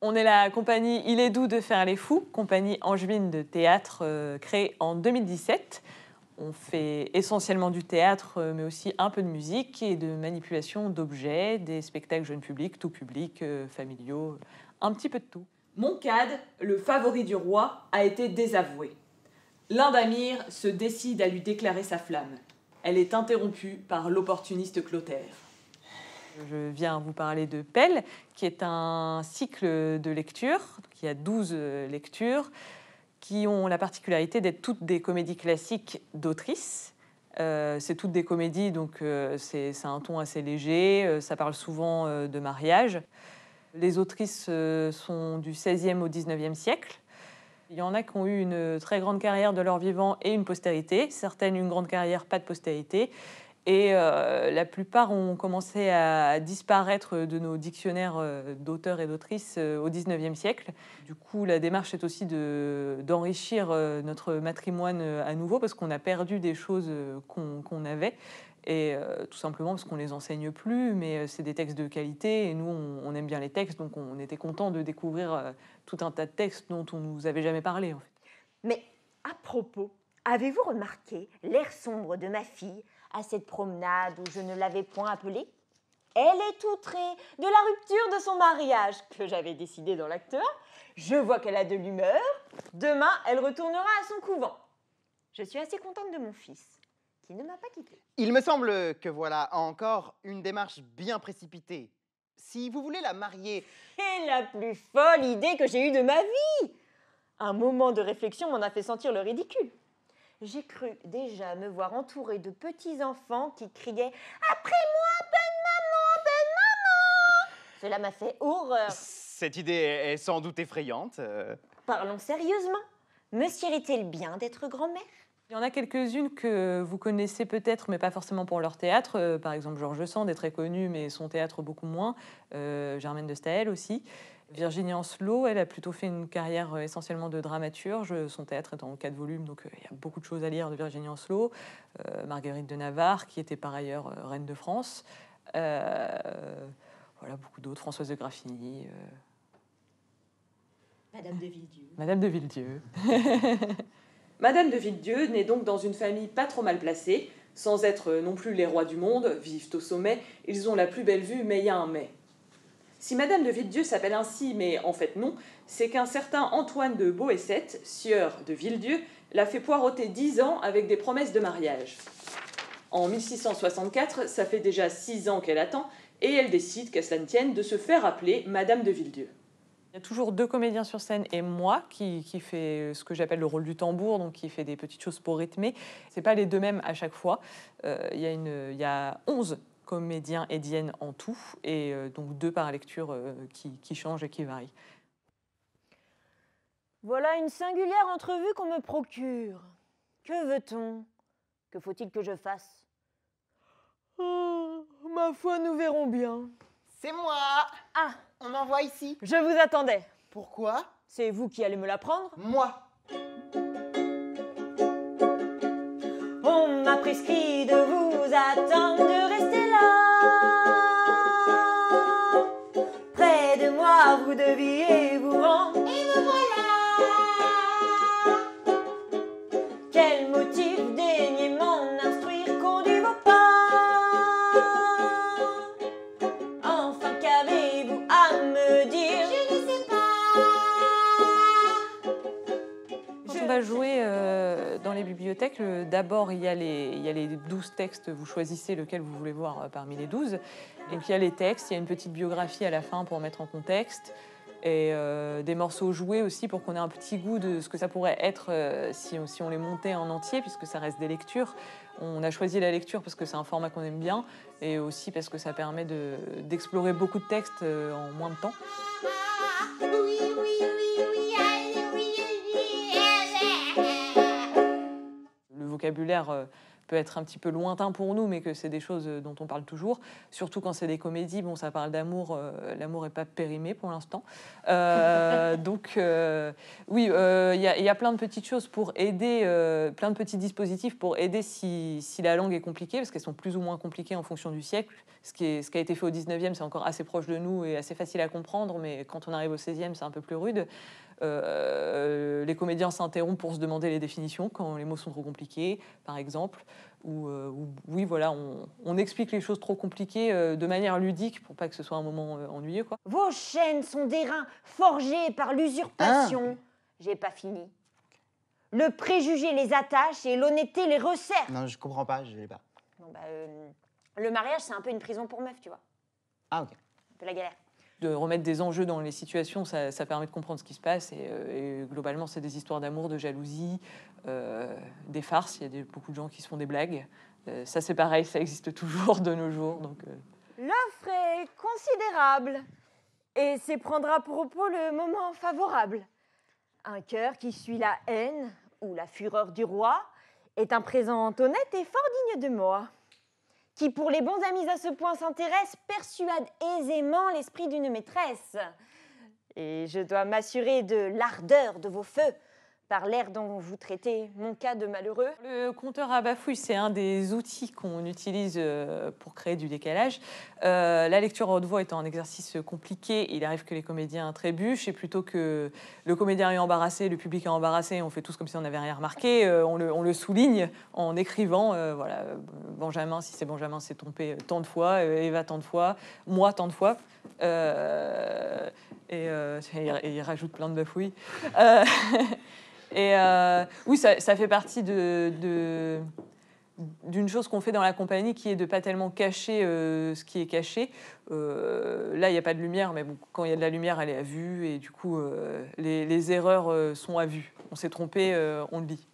On est la compagnie Il est doux de faire les fous, compagnie angevine de théâtre créée en 2017. On fait essentiellement du théâtre, mais aussi un peu de musique et de manipulation d'objets, des spectacles jeunes publics, tout public, familiaux, un petit peu de tout. Moncade, le favori du roi, a été désavoué. Lindamir se décide à lui déclarer sa flamme. Elle est interrompue par l'opportuniste Clotaire. Je viens vous parler de Pelle, qui est un cycle de lecture, qui a 12 lectures, qui ont la particularité d'être toutes des comédies classiques d'autrices. C'est toutes des comédies, donc c'est un ton assez léger, ça parle souvent de mariage. Les autrices sont du XVIe au XIXe siècle. Il y en a qui ont eu une très grande carrière de leur vivant et une postérité, certaines une grande carrière, pas de postérité. Et la plupart ont commencé à disparaître de nos dictionnaires d'auteurs et d'autrices au XIXe siècle. Du coup, la démarche est aussi d'enrichir notre matrimoine à nouveau, parce qu'on a perdu des choses qu'on avait. Et tout simplement parce qu'on ne les enseigne plus, mais c'est des textes de qualité, et nous, on aime bien les textes, donc on était content de découvrir tout un tas de textes dont on ne nous avait jamais parlé, en fait. Mais à propos, avez-vous remarqué l'air sombre de ma fille à cette promenade où je ne l'avais point appelée? Elle est outrée de la rupture de son mariage que j'avais décidé dans l'acte 1. Je vois qu'elle a de l'humeur. Demain, elle retournera à son couvent. Je suis assez contente de mon fils, qui ne m'a pas quittée. Il me semble que voilà encore une démarche bien précipitée. Si vous voulez la marier... C'est la plus folle idée que j'ai eue de ma vie. Un moment de réflexion m'en a fait sentir le ridicule. J'ai cru déjà me voir entourée de petits-enfants qui criaient « Après moi, bonne maman, bonne maman !» Cela m'a fait horreur. Cette idée est sans doute effrayante. Parlons sérieusement. Me sirait-il bien d'être grand-mère? Il y en a quelques-unes que vous connaissez peut-être, mais pas forcément pour leur théâtre. Par exemple, George Sand est très connu, mais son théâtre beaucoup moins. Germaine de Staël aussi. Virginie Ancelot, elle a plutôt fait une carrière essentiellement de dramaturge. Son théâtre est en 4 volumes, donc il y a beaucoup de choses à lire de Virginie Ancelot. Marguerite de Navarre, qui était par ailleurs reine de France. Voilà, beaucoup d'autres. Françoise de Graffigny. Madame de Villedieu. Madame de Villedieu. Madame de Villedieu naît donc dans une famille pas trop mal placée, sans être non plus les rois du monde, vivent au sommet, ils ont la plus belle vue, mais il y a un mais. Si Madame de Villedieu s'appelle ainsi, mais en fait non, c'est qu'un certain Antoine de Boësset, sieur de Villedieu, l'a fait poireauter 10 ans avec des promesses de mariage. En 1664, ça fait déjà 6 ans qu'elle attend, et elle décide, qu'à cela ne tienne, de se faire appeler Madame de Villedieu. Il y a toujours 2 comédiens sur scène et moi qui fait ce que j'appelle le rôle du tambour, donc qui fait des petites choses pour rythmer. C'est pas les 2 mêmes à chaque fois. Il y a 11 comédiens et diennes en tout, et donc 2 par lecture qui changent et qui varient. Voilà une singulière entrevue qu'on me procure. Que veut-on? Que faut-il que je fasse? Oh, ma foi, nous verrons bien. C'est moi. Ah, On m'envoie ici. je vous attendais. Pourquoi? C'est vous qui allez me l'apprendre? Moi. On m'a prescrit de vous attendre, de rester là. Près de moi, vous deviez vous rendre. Et me voilà. Quel motif daignez m'en instruire, conduit vos pas? Enfin, qu'avez-vous à me dire? Je ne sais pas. Quand on va jouer dans les bibliothèques, d'abord il y a les 12 textes, vous choisissez lequel vous voulez voir parmi les 12. Donc il y a les textes, il y a une petite biographie à la fin pour mettre en contexte, et des morceaux joués aussi pour qu'on ait un petit goût de ce que ça pourrait être si on les montait en entier, puisque ça reste des lectures. On a choisi la lecture parce que c'est un format qu'on aime bien, et aussi parce que ça permet d'explorer beaucoup de textes en moins de temps. Le vocabulaire peut être un petit peu lointain pour nous, mais que c'est des choses dont on parle toujours. Surtout quand c'est des comédies, bon, ça parle d'amour, l'amour n'est pas périmé pour l'instant. Donc, oui, il y a plein de petites choses pour aider, plein de petits dispositifs pour aider si la langue est compliquée, parce qu'elles sont plus ou moins compliquées en fonction du siècle. Ce qui a été fait au 19e, c'est encore assez proche de nous et assez facile à comprendre, mais quand on arrive au 16e, c'est un peu plus rude. Les comédiens s'interrompent pour se demander les définitions quand les mots sont trop compliqués, par exemple. Oui, voilà, on explique les choses trop compliquées de manière ludique pour pas que ce soit un moment ennuyeux, quoi. Vos chaînes sont des reins forgés par l'usurpation. J'ai pas fini. Le préjugé les attache et l'honnêteté les resserre. Non, je comprends pas, je l'ai pas. Bon, le mariage, c'est un peu une prison pour meufs, tu vois. Ah, ok. Un peu la galère. De remettre des enjeux dans les situations, ça permet de comprendre ce qui se passe. Et globalement, c'est des histoires d'amour, de jalousie, des farces. Il y a beaucoup de gens qui se font des blagues. Ça, c'est pareil, ça existe toujours de nos jours. Donc, L'offre est considérable. Et c'est prendre à propos le moment favorable. Un cœur qui suit la haine ou la fureur du roi est un présent honnête et fort digne de moi. Qui, pour les bons amis à ce point s'intéresse, persuade aisément l'esprit d'une maîtresse. Et je dois m'assurer de l'ardeur de vos feux par l'air dont vous traitez mon cas de malheureux. le compteur à bafouille, c'est un des outils qu'on utilise pour créer du décalage. La lecture à haute voix étant un exercice compliqué, il arrive que les comédiens trébuchent, et plutôt que le comédien est embarrassé, le public est embarrassé, on fait tous comme si on n'avait rien remarqué, on le souligne en écrivant, voilà, Benjamin, si c'est Benjamin, s'est trompé tant de fois, Eva tant de fois, moi tant de fois. Et il rajoute plein de bafouilles. Et oui, ça fait partie d'une chose qu'on fait dans la compagnie, qui est de pas tellement cacher ce qui est caché. Là, il n'y a pas de lumière, mais bon, quand il y a de la lumière, elle est à vue, et du coup, les erreurs sont à vue. On s'est trompé, on le dit.